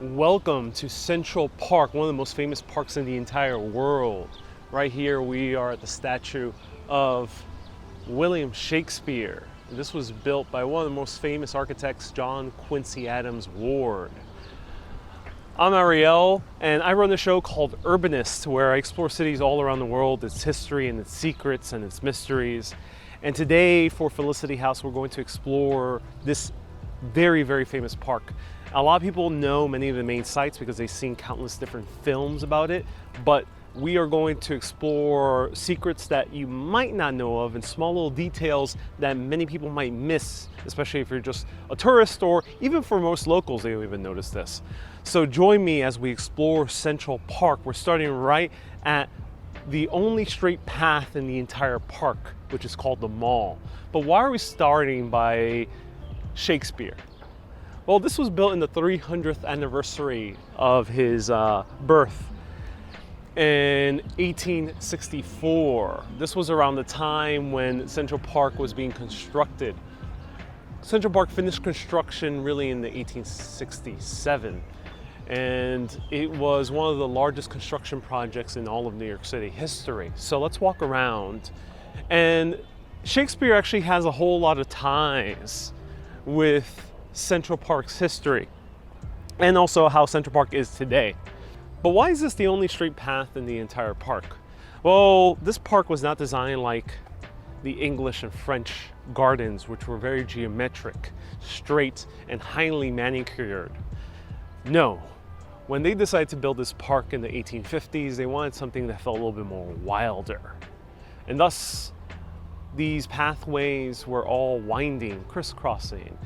Welcome to Central Park, one of the most famous parks in the entire world. Right here we are at the statue of William Shakespeare. This was built by one of the most famous architects, John Quincy Adams Ward. I'm Ariel, and I run a show called Urbanist, where I explore cities all around the world, its history and its secrets and its mysteries. And today for Felicity House, we're going to explore this very, very famous park. A lot of people know many of the main sites because they've seen countless different films about it, but we are going to explore secrets that you might not know of and small little details that many people might miss, especially if you're just a tourist, or even for most locals, they don't even notice this. So join me as we explore Central Park. We're starting right at the only straight path in the entire park, which is called the Mall. But why are we starting by Shakespeare? Well, this was built in the 300th anniversary of his birth in 1864. This was around the time when Central Park was being constructed. Central Park finished construction really in the 1867, and it was one of the largest construction projects in all of New York City history. So let's walk around. And Shakespeare actually has a whole lot of ties with Central Park's history and also how Central Park is today. But why is this the only straight path in the entire park? Well, this park was not designed like the English and French gardens, which were very geometric, straight, and highly manicured. No, when they decided to build this park in the 1850s, they wanted something that felt a little bit more wilder. And thus, these pathways were all winding, crisscrossing,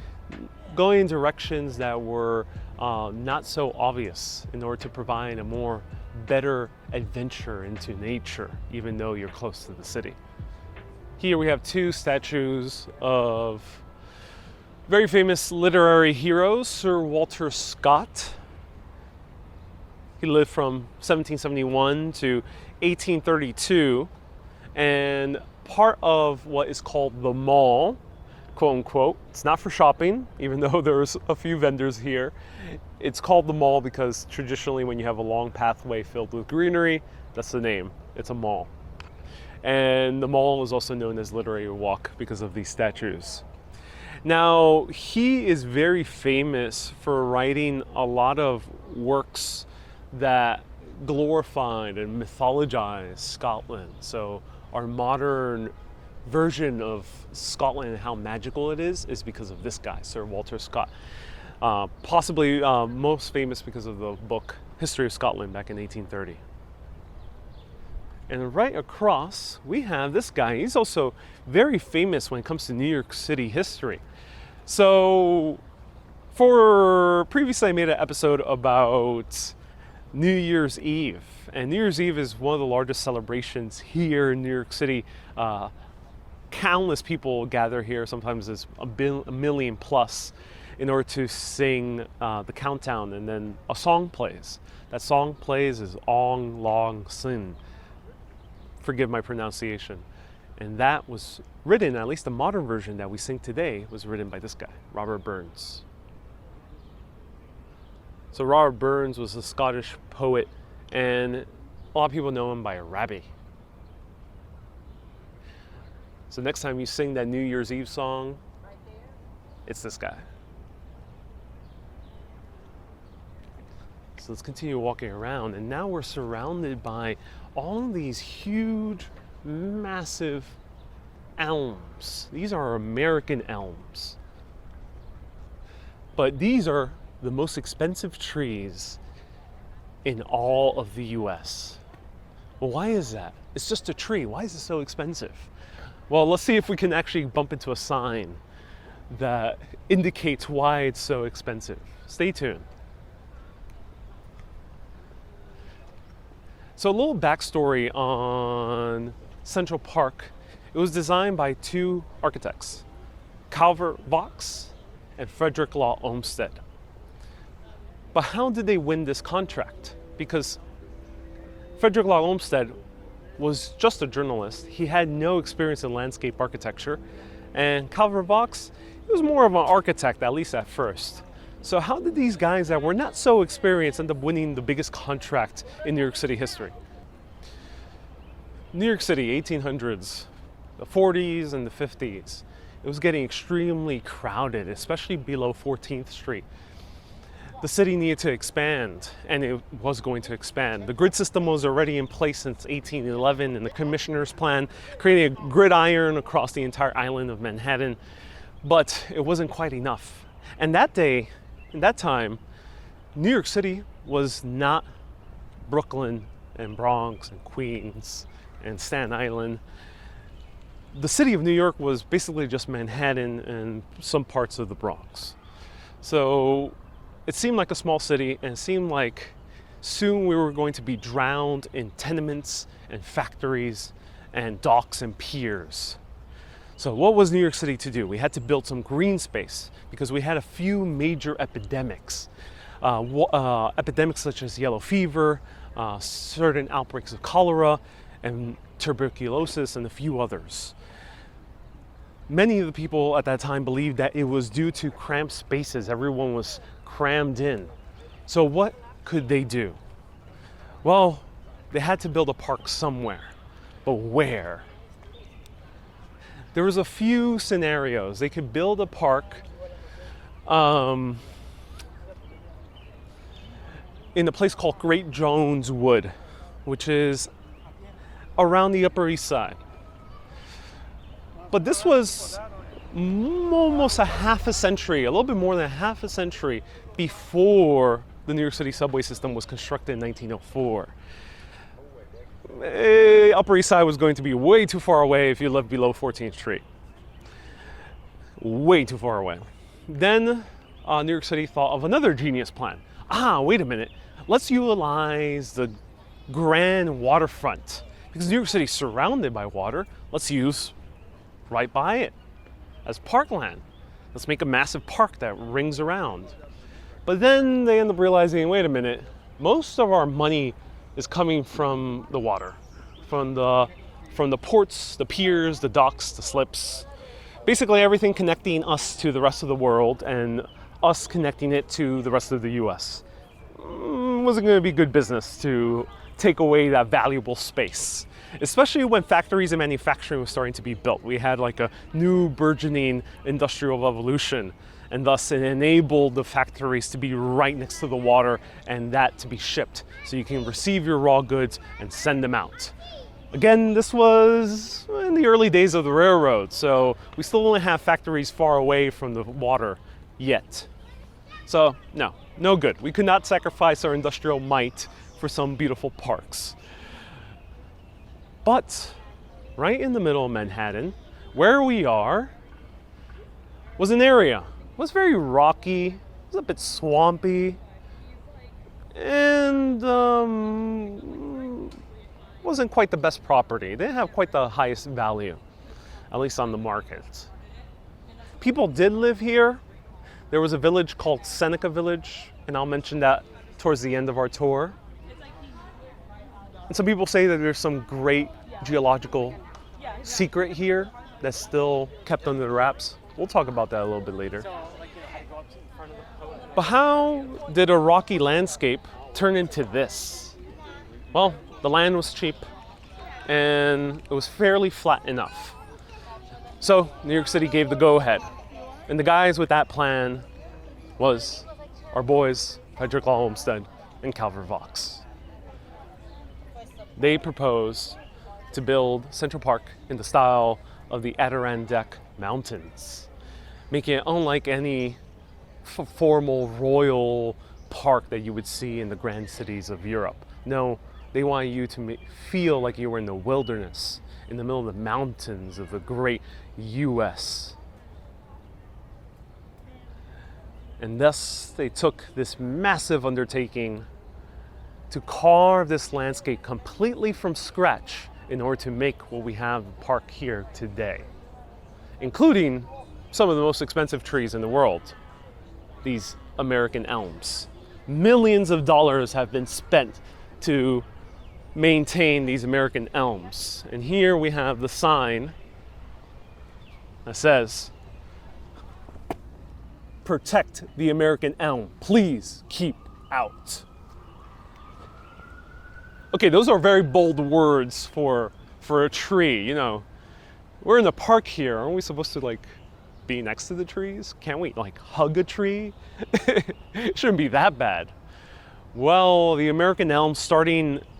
going in directions that were not so obvious in order to provide a more better adventure into nature, even though you're close to the city. Here we have two statues of very famous literary heroes, Sir Walter Scott. He lived from 1771 to 1832, and part of what is called the Mall, quote unquote. It's not for shopping, even though there's a few vendors here. It's called the Mall because traditionally when you have a long pathway filled with greenery, that's the name. It's a mall. And the Mall is also known as Literary Walk because of these statues. Now, he is very famous for writing a lot of works that glorified and mythologized Scotland. So our modern version of Scotland and how magical it is because of this guy, Sir Walter Scott. Possibly most famous because of the book History of Scotland back in 1830. And right across, we have this guy. He's also very famous when it comes to New York City history. So previously I made an episode about New Year's Eve. And New Year's Eve is one of the largest celebrations here in New York City. Countless people gather here, sometimes there's a million plus, in order to sing the countdown, and then a song plays. That song plays is Ong Long Sin. Forgive my pronunciation. And that was written, at least the modern version that we sing today, was written by this guy, Robert Burns. So Robert Burns was a Scottish poet, and a lot of people know him by Rabbie. So next time you sing that New Year's Eve song, it's this guy. So let's continue walking around, and now we're surrounded by all of these huge, massive elms. These are American elms. But these are the most expensive trees in all of the US. Well, why is that? It's just a tree. Why is it so expensive? Well, let's see if we can actually bump into a sign that indicates why it's so expensive. Stay tuned. So a little backstory on Central Park. It was designed by two architects, Calvert Vaux and Frederick Law Olmsted. But how did they win this contract? Because Frederick Law Olmsted was just a journalist. He had no experience in landscape architecture. And Calvert Vaux, He was more of an architect, at least at first. So how did these guys that were not so experienced end up winning the biggest contract in New York City history? New York City, 1800s, the 40s and the 50s. It was getting extremely crowded, especially below 14th Street. The city needed to expand, and it was going to expand. The grid system was already in place since 1811, and the commissioner's plan created a gridiron across the entire island of Manhattan, but it wasn't quite enough. And that day, in that time, New York City was not Brooklyn and Bronx and Queens and Staten Island. The city of New York was basically just Manhattan and some parts of the Bronx. So it seemed like a small city, and it seemed like soon we were going to be drowned in tenements and factories and docks and piers. So what was New York City to do? We had to build some green space because we had a few major epidemics. Epidemics such as yellow fever, certain outbreaks of cholera, and tuberculosis, and a few others. Many of the people at that time believed that it was due to cramped spaces. Everyone was crammed in. So what could they do? Well, they had to build a park somewhere, but where? There was a few scenarios. They could build a park in a place called Great Jones Wood, which is around the Upper East Side. But this was almost a half a century, a little bit more than a half a century before the New York City subway system was constructed in 1904. Upper East Side was going to be way too far away if you lived below 14th Street. Way too far away. Then New York City thought of another genius plan. Wait a minute. Let's utilize the grand waterfront. Because New York City is surrounded by water, let's use right by it as parkland. Let's make a massive park that rings around. But then they end up realizing, wait a minute, most of our money is coming from the water, from the ports, the piers, the docks, the slips. Basically everything connecting us to the rest of the world and us connecting it to the rest of the US. Wasn't going to be good business to take away that valuable space, especially when factories and manufacturing was starting to be built. We had like a new burgeoning industrial revolution, and thus it enabled the factories to be right next to the water and that to be shipped so you can receive your raw goods and send them out. Again, this was in the early days of the railroad, so we still only have factories far away from the water yet. So no good. We could not sacrifice our industrial might for some beautiful parks. But right in the middle of Manhattan, where we are, was an area. It was very rocky, it was a bit swampy, and wasn't quite the best property. They didn't have quite the highest value, at least on the market. People did live here. There was a village called Seneca Village, and I'll mention that towards the end of our tour. And some people say that there's some great geological secret here that's still kept under the wraps. We'll talk about that a little bit later. But how did a rocky landscape turn into this? Well, the land was cheap and it was fairly flat enough. So New York City gave the go-ahead. And the guys with that plan was our boys, Frederick Law Olmsted and Calvert Vaux. They proposed to build Central Park in the style of the Adirondack Mountains, making it unlike any formal royal park that you would see in the grand cities of Europe. No, they wanted you to feel like you were in the wilderness, in the middle of the mountains of the great US. And thus they took this massive undertaking to carve this landscape completely from scratch in order to make what we have park here today, including some of the most expensive trees in the world, these American elms. Millions of dollars have been spent to maintain these American elms. And here we have the sign that says, protect the American elm. Please keep out. Okay, those are very bold words for a tree, you know. We're in the park here. Aren't we supposed to like be next to the trees? Can't we like hug a tree? It shouldn't be that bad. Well, the American elm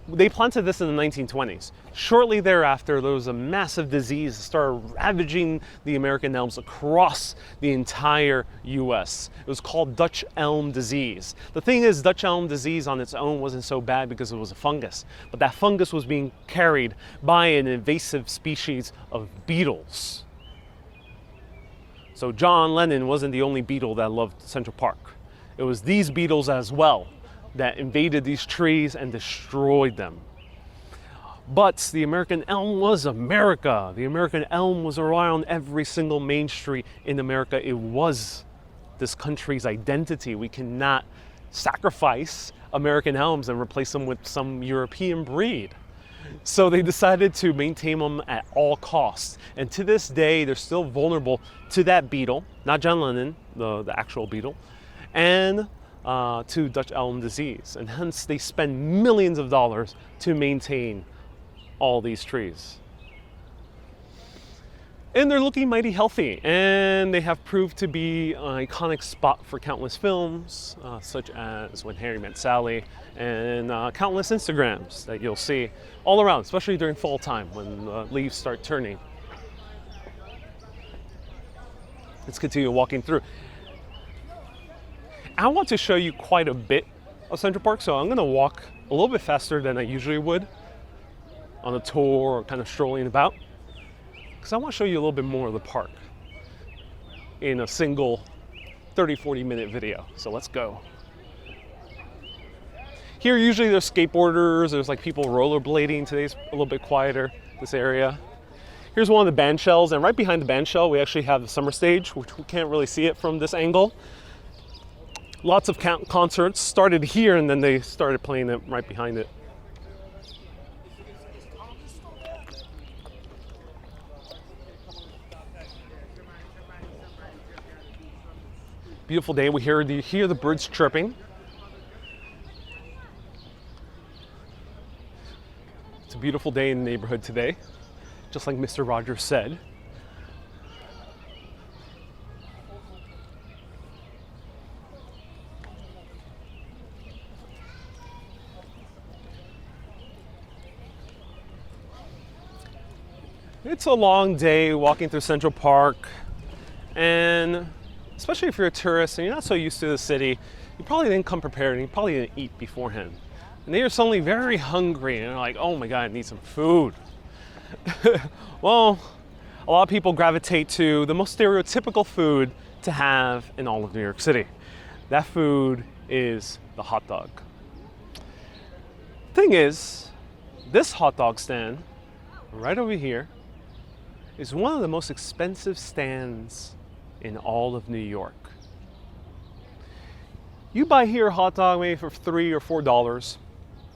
they planted this in the 1920s. Shortly thereafter, there was a massive disease that started ravaging the American elms across the entire US. It was called Dutch elm disease. The thing is, Dutch elm disease on its own wasn't so bad because it was a fungus, but that fungus was being carried by an invasive species of beetles. So John Lennon wasn't the only beetle that loved Central Park. It was these beetles as well that invaded these trees and destroyed them. But the American elm was America. The American elm was around every single main street in America. It was this country's identity. We cannot sacrifice American elms and replace them with some European breed. So they decided to maintain them at all costs. And to this day, they're still vulnerable to that beetle, not John Lennon, the actual beetle, and to Dutch elm disease. And hence they spend millions of dollars to maintain all these trees. And they're looking mighty healthy, and they have proved to be an iconic spot for countless films, such as When Harry Met Sally, and countless Instagrams that you'll see all around, especially during fall time when the leaves start turning. Let's continue walking through. I want to show you quite a bit of Central Park, so I'm going to walk a little bit faster than I usually would on a tour or kind of strolling about, because I want to show you a little bit more of the park in a single 30-40 minute video. So let's go. Here usually there's skateboarders, there's like people rollerblading. Today's a little bit quieter, this area. Here's one of the band shells, and right behind the band shell we actually have the summer stage, which we can't really see it from this angle. Lots of concerts started here, and then they started playing it right behind it. Beautiful day. We hear the birds chirping. It's a beautiful day in the neighborhood today, just like Mr. Rogers said. It's a long day walking through Central Park, and especially if you're a tourist and you're not so used to the city, you probably didn't come prepared and you probably didn't eat beforehand. And then you're suddenly very hungry and you're like, oh my God, I need some food. Well, a lot of people gravitate to the most stereotypical food to have in all of New York City. That food is the hot dog. Thing is, this hot dog stand right over here is one of the most expensive stands in all of New York. You buy here a hot dog maybe for $3 or $4.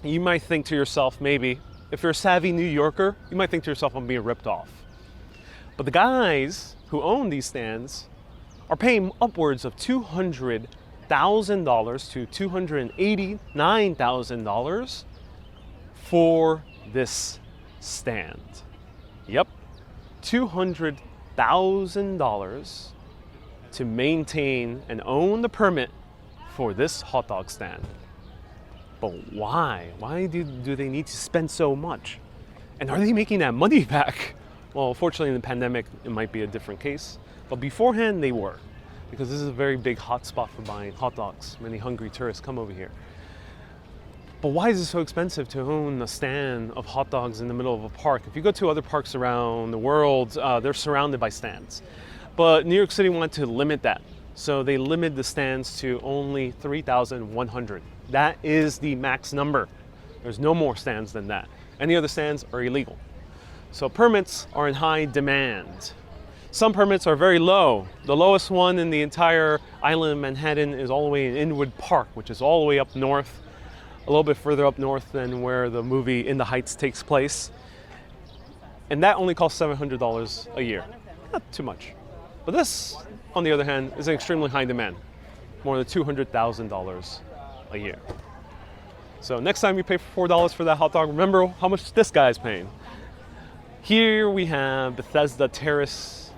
You might think to yourself, maybe, if you're a savvy New Yorker, you might think to yourself, I'm being ripped off. But the guys who own these stands are paying upwards of $200,000 to $289,000 for this stand. Yep, $200,000 to maintain and own the permit for this hot dog stand. But why? Why do they need to spend so much? And are they making that money back? Well, fortunately in the pandemic, it might be a different case. But beforehand, they were. Because this is a very big hot spot for buying hot dogs. Many hungry tourists come over here. But why is it so expensive to own a stand of hot dogs in the middle of a park? If you go to other parks around the world, they're surrounded by stands. But New York City wanted to limit that. So they limited the stands to only 3,100. That is the max number. There's no more stands than that. Any other stands are illegal. So permits are in high demand. Some permits are very low. The lowest one in the entire island of Manhattan is all the way in Inwood Park, which is all the way up north, a little bit further up north than where the movie In the Heights takes place. And that only costs $700 a year. Not too much. But this on the other hand, is in extremely high demand, more than $200,000 a year. So next time you pay $4 for that hot dog, remember how much this guy is paying. Here we have Bethesda Terrace,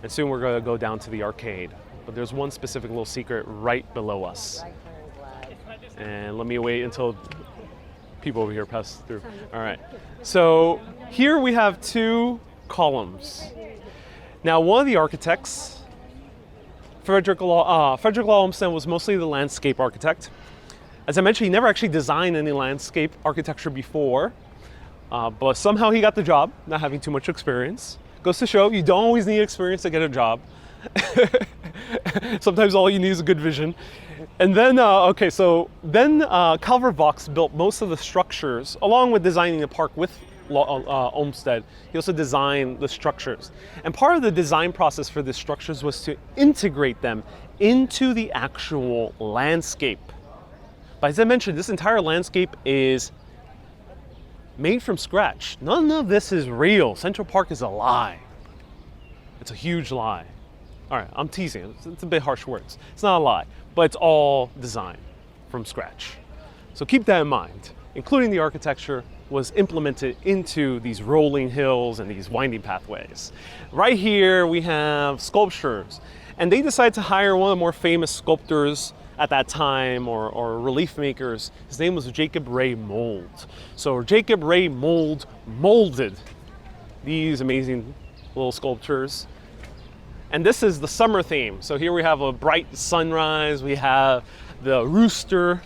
and soon we're gonna go down to the arcade. But there's one specific little secret right below us. And let me wait until people over here pass through. All right, so here we have two columns. Now, one of the architects, Frederick Law Olmsted, was mostly the landscape architect. As I mentioned, he never actually designed any landscape architecture before, but somehow he got the job, not having too much experience. Goes to show you don't always need experience to get a job. Sometimes all you need is a good vision. And then, Calvert Vaux built most of the structures, along with designing the park with Olmsted. He also designed the structures. And part of the design process for the structures was to integrate them into the actual landscape. But as I mentioned, this entire landscape is made from scratch. None of this is real. Central Park is a lie. It's a huge lie. All right, I'm teasing. It's a bit harsh words. It's not a lie, but it's all designed from scratch. So keep that in mind. Including the architecture was implemented into these rolling hills and these winding pathways. Right here we have sculptures, and they decided to hire one of the more famous sculptors at that time, or relief makers. His name was Jacob Ray Mould. So Jacob Ray Mould molded these amazing little sculptures. And this is the summer theme. So here we have a bright sunrise, we have the rooster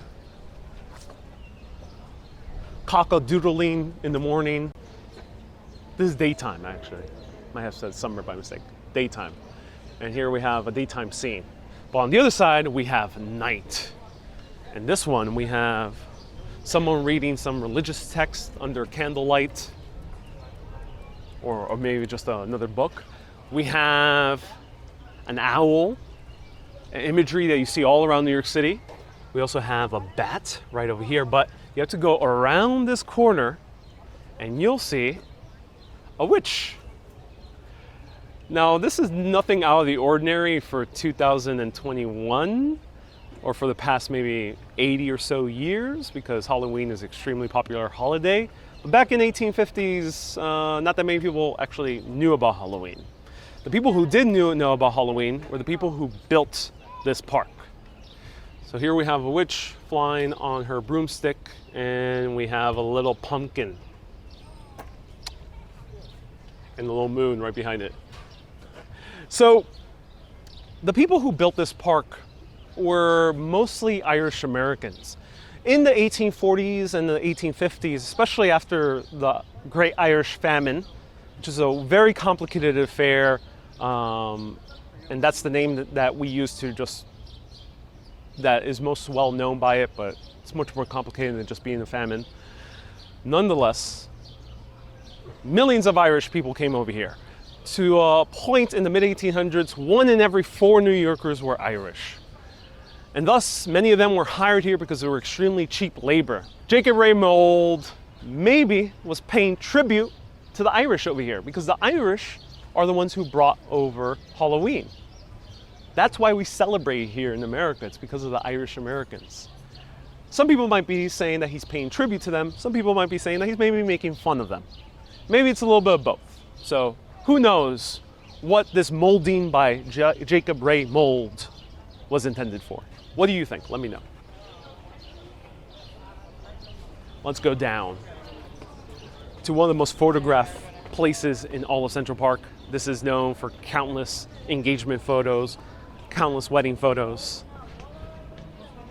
cock-a-doodling in the morning. This is daytime, actually. Might have said summer by mistake. Daytime. And here we have a daytime scene. But on the other side, we have night. And this one, we have someone reading some religious text under candlelight, or maybe just another book. We have an owl, an imagery that you see all around New York City. We also have a bat right over here, but you have to go around this corner and you'll see a witch. Now, this is nothing out of the ordinary for 2021 or for the past maybe 80 or so years, because Halloween is an extremely popular holiday. But back in 1850s, not that many people actually knew about Halloween. The people who did know about Halloween were the people who built this park. So here we have a witch flying on her broomstick, and we have a little pumpkin and a little moon right behind it. So the people who built this park were mostly Irish Americans. In the 1840s and the 1850s, especially after the Great Irish Famine, which is a very complicated affair, and that's the name that we use to just, that is most well known by it, but it's much more complicated than just being a famine. Nonetheless, millions of Irish people came over here. To a point in the mid-1800s, 1 in every 4 New Yorkers were Irish. And thus, many of them were hired here because they were extremely cheap labor. Jacob Ray Mould maybe was paying tribute to the Irish over here, because the Irish are the ones who brought over Halloween. That's why we celebrate here in America. It's because of the Irish Americans. Some people might be saying that he's paying tribute to them. Some people might be saying that he's maybe making fun of them. Maybe it's a little bit of both. So who knows what this molding by Jacob Ray Mould was intended for? What do you think? Let me know. Let's go down to one of the most photographed places in all of Central Park. This is known for countless engagement photos, countless wedding photos,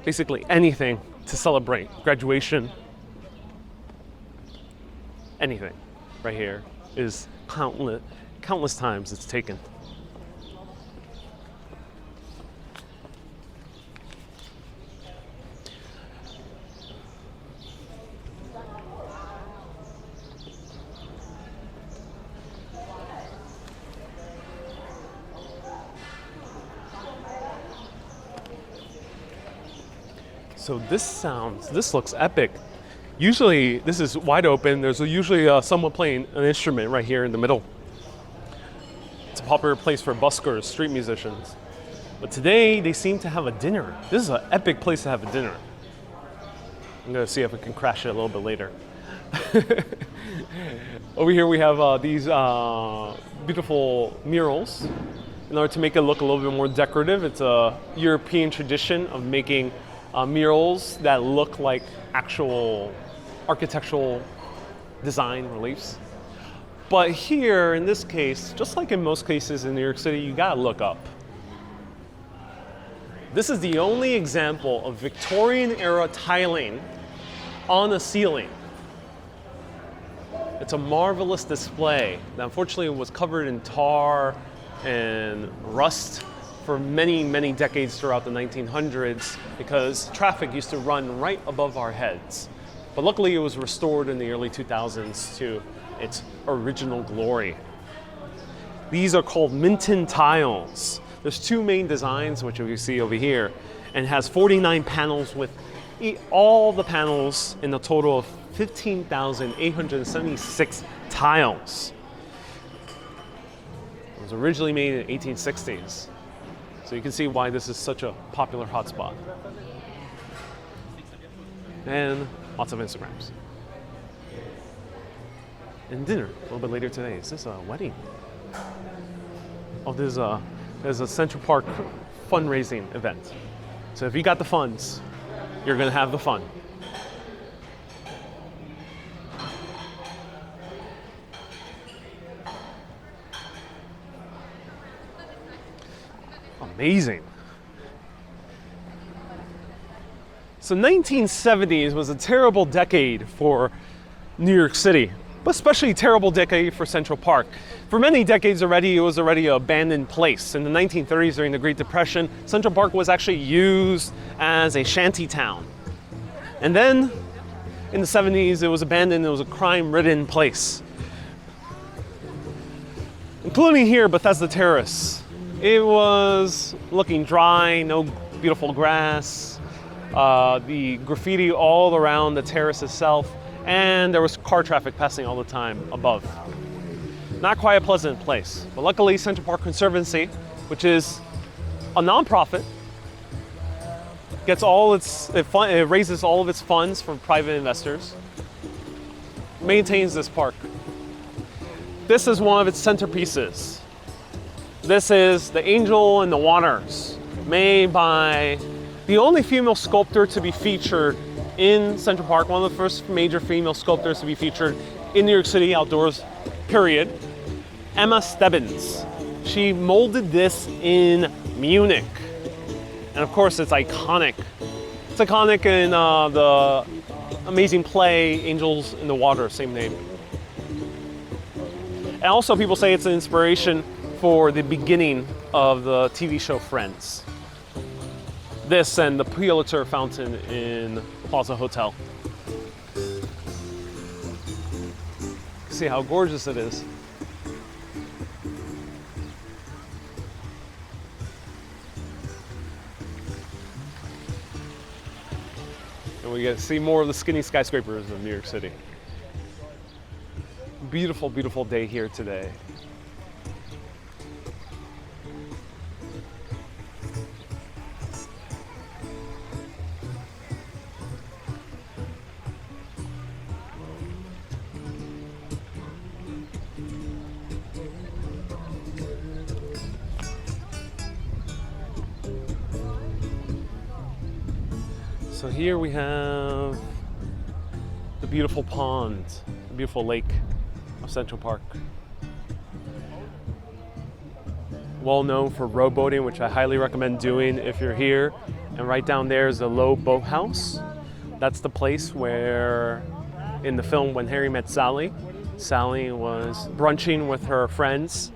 basically anything to celebrate graduation. Anything right here is countless times it's taken. So this looks epic. Usually this is wide open. There's usually someone playing an instrument right here in the middle. It's popular place for buskers, street musicians. But today, they seem to have a dinner. This is an epic place to have a dinner. I'm gonna see if I can crash it a little bit later. Over here we have these beautiful murals. In order to make it look a little bit more decorative, it's a European tradition of making murals that look like actual architectural design reliefs. But here, in this case, just like in most cases in New York City, you gotta look up. This is the only example of Victorian-era tiling on a ceiling. It's a marvelous display that unfortunately was covered in tar and rust for many, many decades throughout the 1900s because traffic used to run right above our heads. But luckily it was restored in the early 2000s to its original glory. These are called Minton tiles. There's two main designs, which you see over here, and it has 49 panels with all the panels in a total of 15,876 tiles. It was originally made in the 1860s. So you can see why this is such a popular hotspot. And lots of Instagrams. And dinner a little bit later today. Is this a wedding? Oh, there's a Central Park fundraising event. So if you got the funds, you're gonna have the fun. Amazing. So 1970s was a terrible decade for New York City, but especially a terrible decade for Central Park. For many decades already, it was already an abandoned place. In the 1930s, during the Great Depression, Central Park was actually used as a shanty town. And then in the 70s, it was abandoned. It was a crime-ridden place, including here, Bethesda Terrace. It was looking dry, no beautiful grass, the graffiti all around the terrace itself, and there was car traffic passing all the time above. Not quite a pleasant place, but luckily Central Park Conservancy, which is a nonprofit, gets it raises all of its funds from private investors, maintains this park. This is one of its centerpieces. This is the Angel in the Waters, made by the only female sculptor to be featured in Central Park, one of the first major female sculptors to be featured in New York City outdoors, period. Emma Stebbins. She molded this in Munich. And of course, it's iconic. It's iconic in the amazing play, Angels in the Water, same name. And also people say it's an inspiration for the beginning of the TV show Friends. This and the Pulitzer Fountain in Plaza Hotel. See how gorgeous it is. And we get to see more of the skinny skyscrapers of New York City. Beautiful, beautiful day here today. So here we have the beautiful pond, the beautiful lake of Central Park. Well known for rowboating, which I highly recommend doing if you're here. And right down there is the Low Boathouse. That's the place where, in the film When Harry Met Sally, Sally was brunching with her friends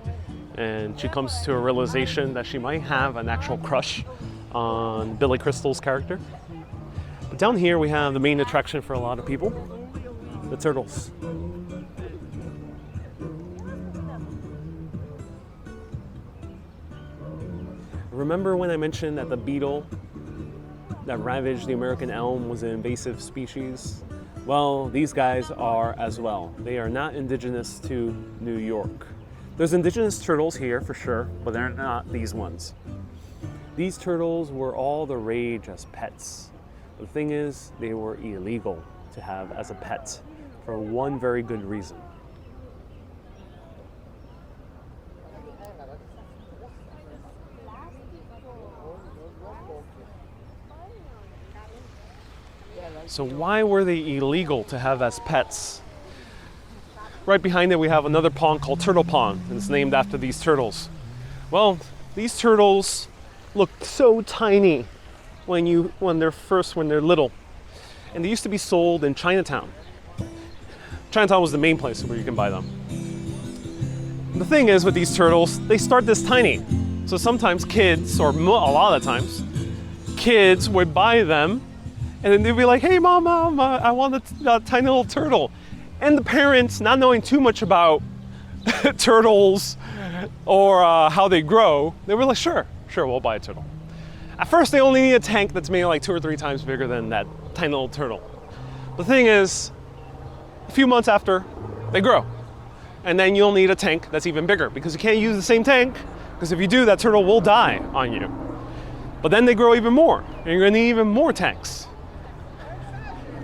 and she comes to a realization that she might have an actual crush on Billy Crystal's character. But down here we have the main attraction for a lot of people, the turtles. Remember when I mentioned that the beetle that ravaged the American elm was an invasive species? Well, these guys are as well. They are not indigenous to New York. There's indigenous turtles here for sure, but they're not these ones. These turtles were all the rage as pets. The thing is, they were illegal to have as a pet for one very good reason. So why were they illegal to have as pets? Right behind it we have another pond called Turtle Pond, and it's named after these turtles. Well, these turtles look so tiny when they're little. And they used to be sold in Chinatown. Chinatown was the main place where you can buy them. The thing is with these turtles, they start this tiny. So sometimes kids, or a lot of times, kids would buy them and then they'd be like, hey mom, I want a tiny little turtle. And the parents, not knowing too much about turtles or how they grow, they were like, sure, we'll buy a turtle. At first they only need a tank that's maybe like 2 or 3 times bigger than that tiny little turtle. The thing is, a few months after, they grow. And then you'll need a tank that's even bigger because you can't use the same tank, because if you do, that turtle will die on you. But then they grow even more, and you're gonna need even more tanks.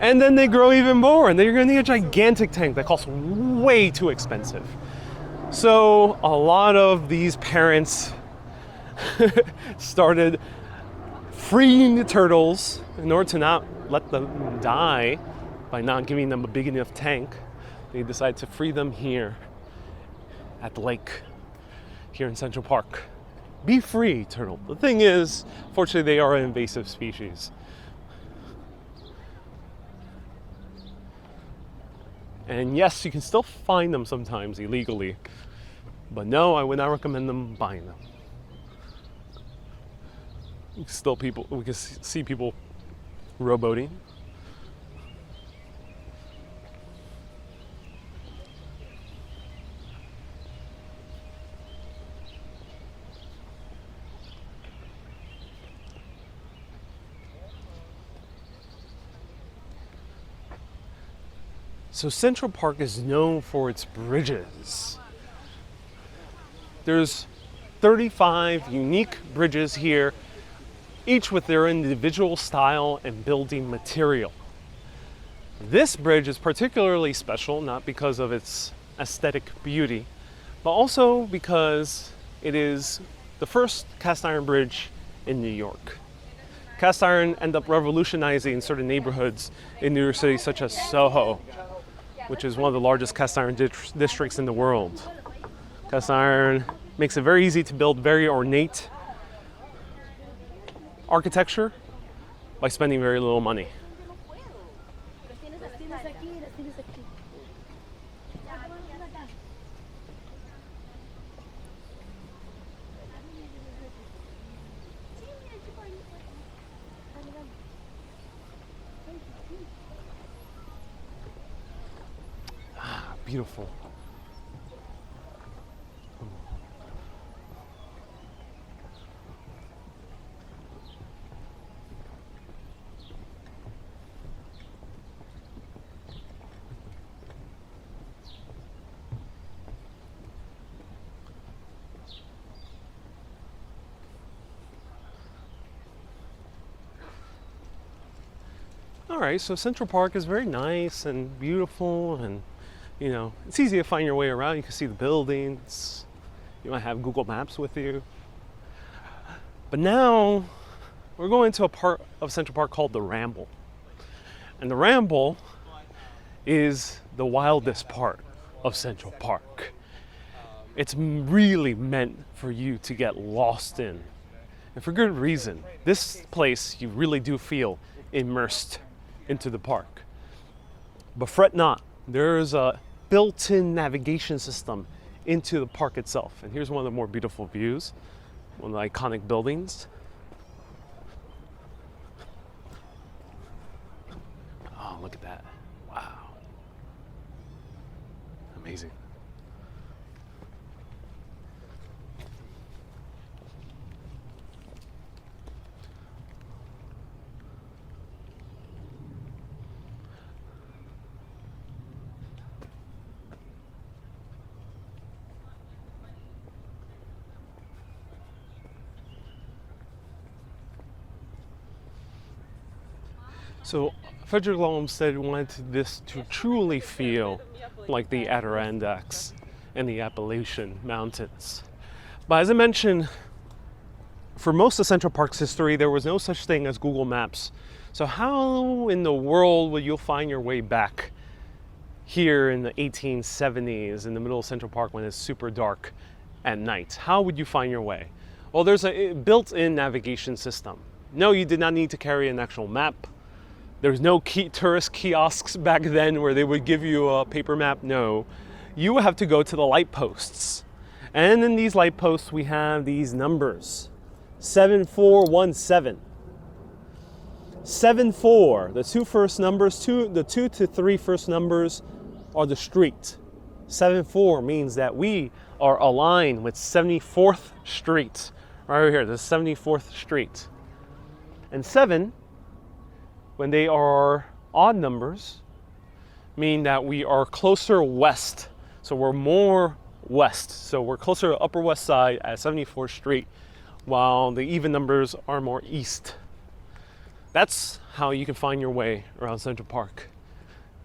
And then they grow even more, and then you're gonna need a gigantic tank that costs way too expensive. So a lot of these parents started freeing the turtles in order to not let them die by not giving them a big enough tank. They decided to free them here at the lake, here in Central Park. Be free, turtle. The thing is, fortunately, they are an invasive species. And yes, you can still find them sometimes illegally, but no, I would not recommend them buying them. We can see people rowboating. So Central Park is known for its bridges. There's 35 unique bridges here, each with their individual style and building material. This bridge is particularly special, not because of its aesthetic beauty, but also because it is the first cast iron bridge in New York. Cast iron ended up revolutionizing certain neighborhoods in New York City, such as Soho, which is one of the largest cast iron districts in the world. Cast iron makes it very easy to build very ornate architecture by spending very little money. Beautiful. All right, so Central Park is very nice and beautiful, and you know, it's easy to find your way around. You can see the buildings. You might have Google Maps with you. But now we're going to a part of Central Park called the Ramble. And the Ramble is the wildest part of Central Park. It's really meant for you to get lost in. And for good reason. This place, you really do feel immersed into the park. But fret not, there's a built-in navigation system into the park itself. And here's one of the more beautiful views, one of the iconic buildings. Oh, look at that. Wow. Amazing. So Frederick Olmsted wanted this to truly feel like the Adirondacks and the Appalachian Mountains. But as I mentioned, for most of Central Park's history, there was no such thing as Google Maps. So how in the world will you find your way back here in the 1870s in the middle of Central Park when it's super dark at night? How would you find your way? Well, there's a built-in navigation system. No, you did not need to carry an actual map. There's no tourist kiosks back then where they would give you a paper map. No, you would have to go to the light posts. And in these light posts, we have these numbers. 7417. 74, the two first numbers, the 2 to 3 first numbers are the street. 74 means that we are aligned with 74th Street. Right over here, the 74th Street. And 7, when they are odd numbers, mean that we are closer west. So we're more west. So we're closer to Upper West Side at 74th Street, while the even numbers are more east. That's how you can find your way around Central Park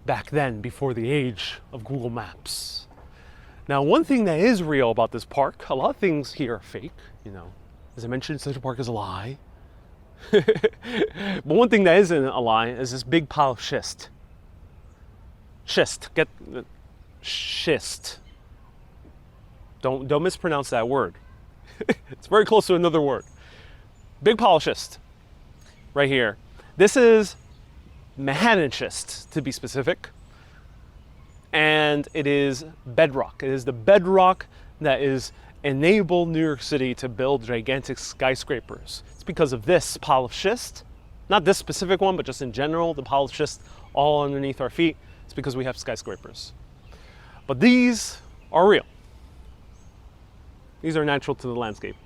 back then, before the age of Google Maps. Now, one thing that is real about this park, a lot of things here are fake, you know. As I mentioned, Central Park is a lie. But one thing that isn't a lie is this big pile of schist. Schist, get schist. Don't mispronounce that word. It's very close to another word. Big pile of schist, right here. This is Manhattan schist, to be specific. And it is bedrock. It is the bedrock that is enabled New York City to build gigantic skyscrapers. It's because of this pile of schist, not this specific one, but just in general, the pile of schist all underneath our feet. It's because we have skyscrapers. But these are real. These are natural to the landscape.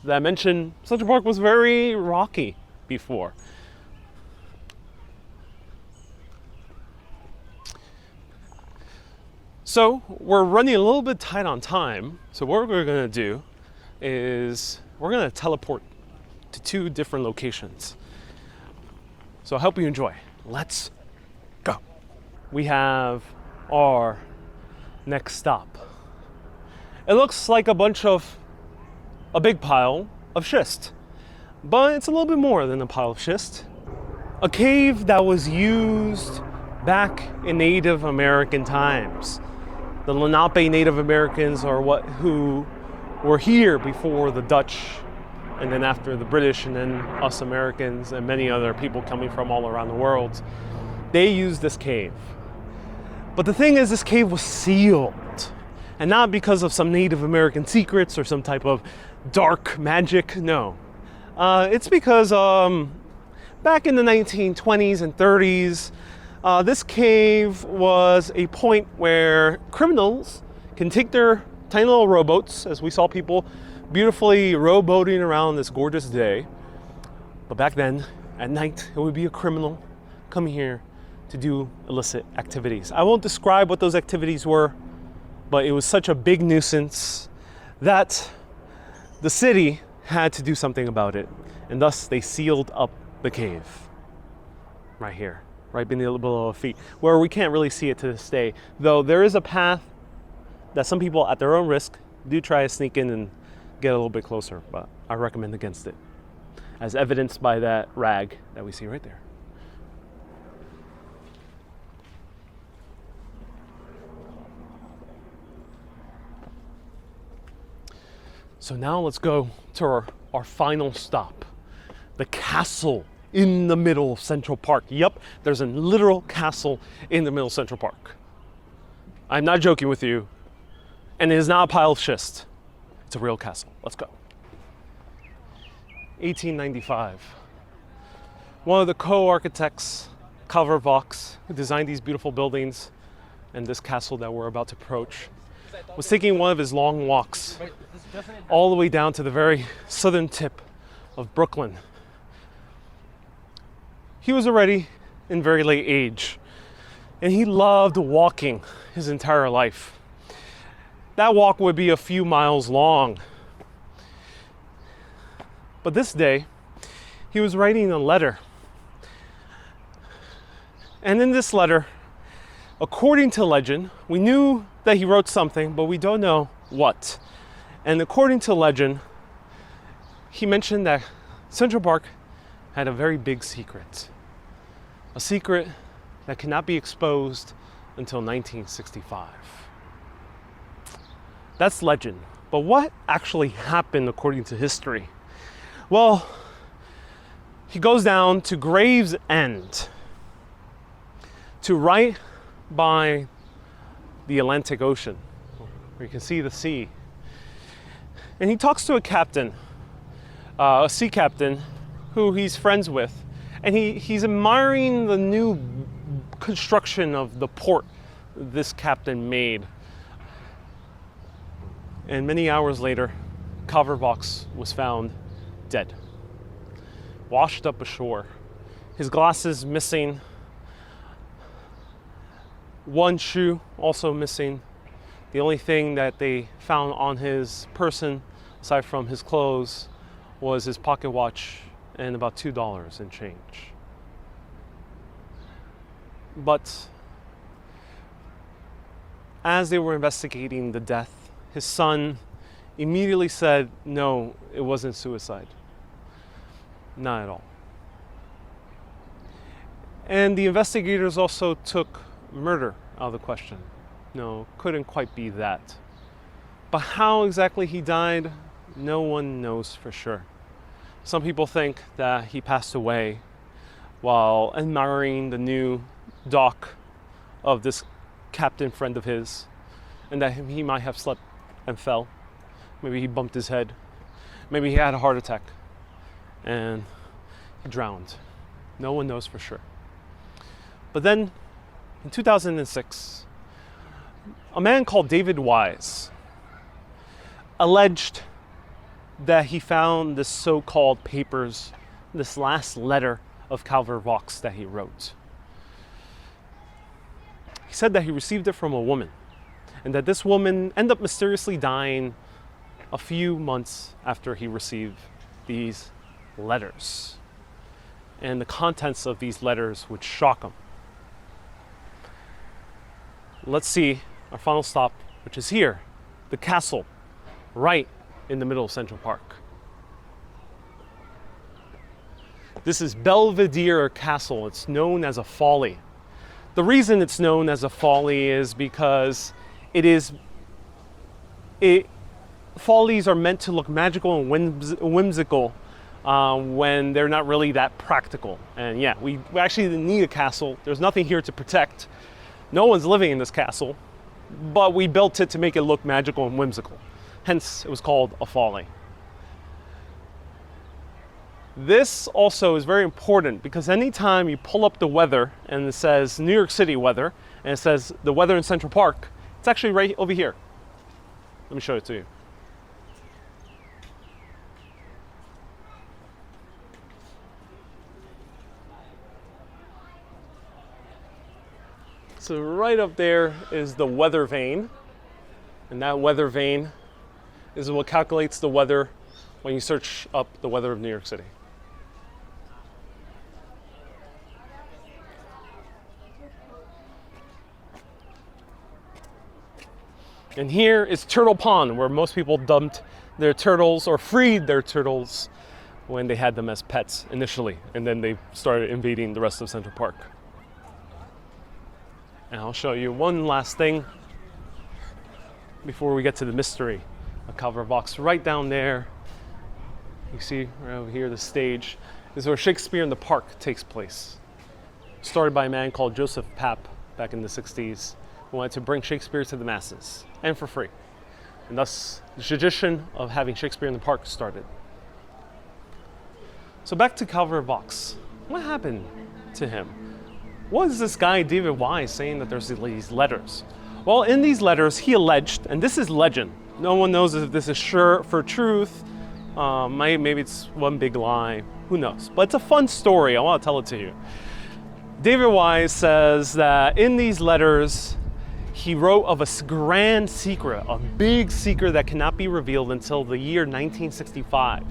As I mentioned, Central Park was very rocky before. So we're running a little bit tight on time. So what we're gonna do is we're gonna teleport to 2 different locations. So I hope you enjoy. Let's go. We have our next stop. It looks like a big pile of schist, but it's a little bit more than a pile of schist. A cave that was used back in Native American times. The Lenape Native Americans are who were here before the Dutch, and then after the British, and then us Americans and many other people coming from all around the world. They used this cave. But the thing is, this cave was sealed. And not because of some Native American secrets or some type of dark magic, no. It's because back in the 1920s and 30s, this cave was a point where criminals can take their tiny little rowboats, as we saw people beautifully rowboating around this gorgeous day. But back then, at night, it would be a criminal coming here to do illicit activities. I won't describe what those activities were, but it was such a big nuisance that the city had to do something about it. And thus they sealed up the cave right here, right below our feet, where we can't really see it to this day. Though there is a path that some people at their own risk do try to sneak in and get a little bit closer, but I recommend against it, as evidenced by that rag that we see right there. So now let's go to our final stop, the castle in the middle of Central Park. Yep, there's a literal castle in the middle of Central Park. I'm not joking with you, and it is not a pile of schist. It's a real castle. Let's go. 1895. One of the co-architects, Calvert Vaux, who designed these beautiful buildings and this castle that we're about to approach, was taking one of his long walks all the way down to the very southern tip of Brooklyn. He was already in very late age, and he loved walking his entire life. That walk would be a few miles long. But this day, he was writing a letter And in this letter, according to legend, we knew that he wrote something, but we don't know what. And according to legend, he mentioned that Central Park had a very big secret. A secret that cannot be exposed until 1965. That's legend. But what actually happened according to history? Well, he goes down to Gravesend, to right by the Atlantic Ocean, where you can see the sea. And he talks to a captain, a sea captain, who he's friends with. And he's admiring the new construction of the port this captain made. And many hours later, Calvert Vaux was found dead, washed up ashore. His glasses missing, one shoe also missing. The only thing that they found on his person, aside from his clothes, was his pocket watch and about $2 in change. But as they were investigating the death, his son immediately said, no, it wasn't suicide. Not at all. And the investigators also took murder out of the question. No, couldn't quite be that. But how exactly he died, no one knows for sure. Some people think that he passed away while admiring the new dock of this captain friend of his, and that he might have slept and fell. Maybe he bumped his head. Maybe he had a heart attack and he drowned. No one knows for sure. But then in 2006, a man called David Wise alleged that he found this so-called papers, this last letter of Calvert Vaux that he wrote. He said that he received it from a woman, and that this woman ended up mysteriously dying a few months after he received these letters. And the contents of these letters would shock him. Let's see our final stop, which is here, the castle, right in the middle of Central Park. This is Belvedere Castle. It's known as a folly. The reason it's known as a folly is because follies are meant to look magical and whimsical when they're not really that practical. And yeah, we actually need a castle. There's nothing here to protect. No one's living in this castle, but we built it to make it look magical and whimsical. Hence, it was called a folly. This also is very important because anytime you pull up the weather and it says New York City weather and it says the weather in Central Park, it's actually right over here. Let me show it to you. So right up there is the weather vane, and that weather vane is what calculates the weather when you search up the weather of New York City. And here is Turtle Pond, where most people dumped their turtles or freed their turtles when they had them as pets initially, and then they started invading the rest of Central Park. And I'll show you one last thing before we get to the mystery of Calvert Vaux. Right down there, you see right over here, the stage is where Shakespeare in the Park takes place. Started by a man called Joseph Papp back in the 60s, who wanted to bring Shakespeare to the masses, and for free. And thus, the tradition of having Shakespeare in the Park started. So back to Calvert Vaux. What happened to him? What is this guy, David Wise, saying that there's these letters? Well, in these letters, he alleged, and this is legend. No one knows if this is sure for truth. Maybe it's one big lie. Who knows? But it's a fun story. I want to tell it to you. David Wise says that in these letters, he wrote of a grand secret, a big secret that cannot be revealed until the year 1965.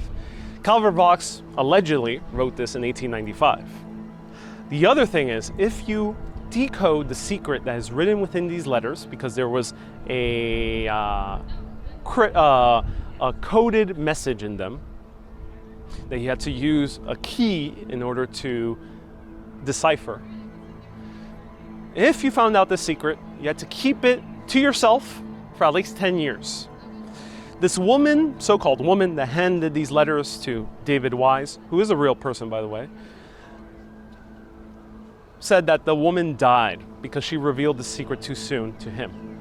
Calvert Vaux allegedly wrote this in 1895. The other thing is, if you decode the secret that is written within these letters, because there was a coded message in them that you had to use a key in order to decipher. If you found out this secret, you had to keep it to yourself for at least 10 years. This woman, so-called woman, that handed these letters to David Wise, who is a real person, by the way, said that the woman died because she revealed the secret too soon to him.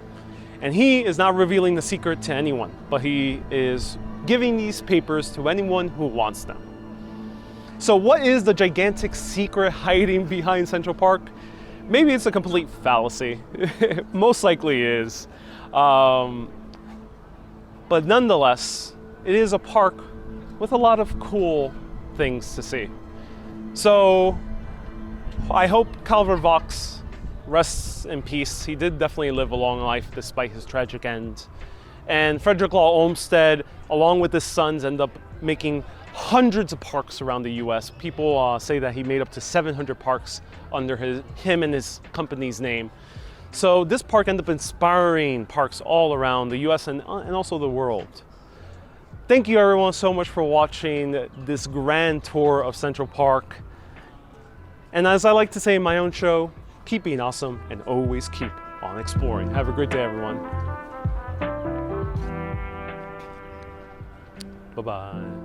And he is not revealing the secret to anyone, but he is giving these papers to anyone who wants them. So what is the gigantic secret hiding behind Central Park? Maybe it's a complete fallacy. Most likely is. But nonetheless, it is a park with a lot of cool things to see. So I hope Calvert Vaux rests in peace. He did definitely live a long life despite his tragic end. And Frederick Law Olmsted, along with his sons, end up making hundreds of parks around the US. People say that he made up to 700 parks under him and his company's name. So this park ended up inspiring parks all around the US and also the world. Thank you everyone so much for watching this grand tour of Central Park. And as I like to say in my own show, keep being awesome and always keep on exploring. Have a great day, everyone. Bye-bye.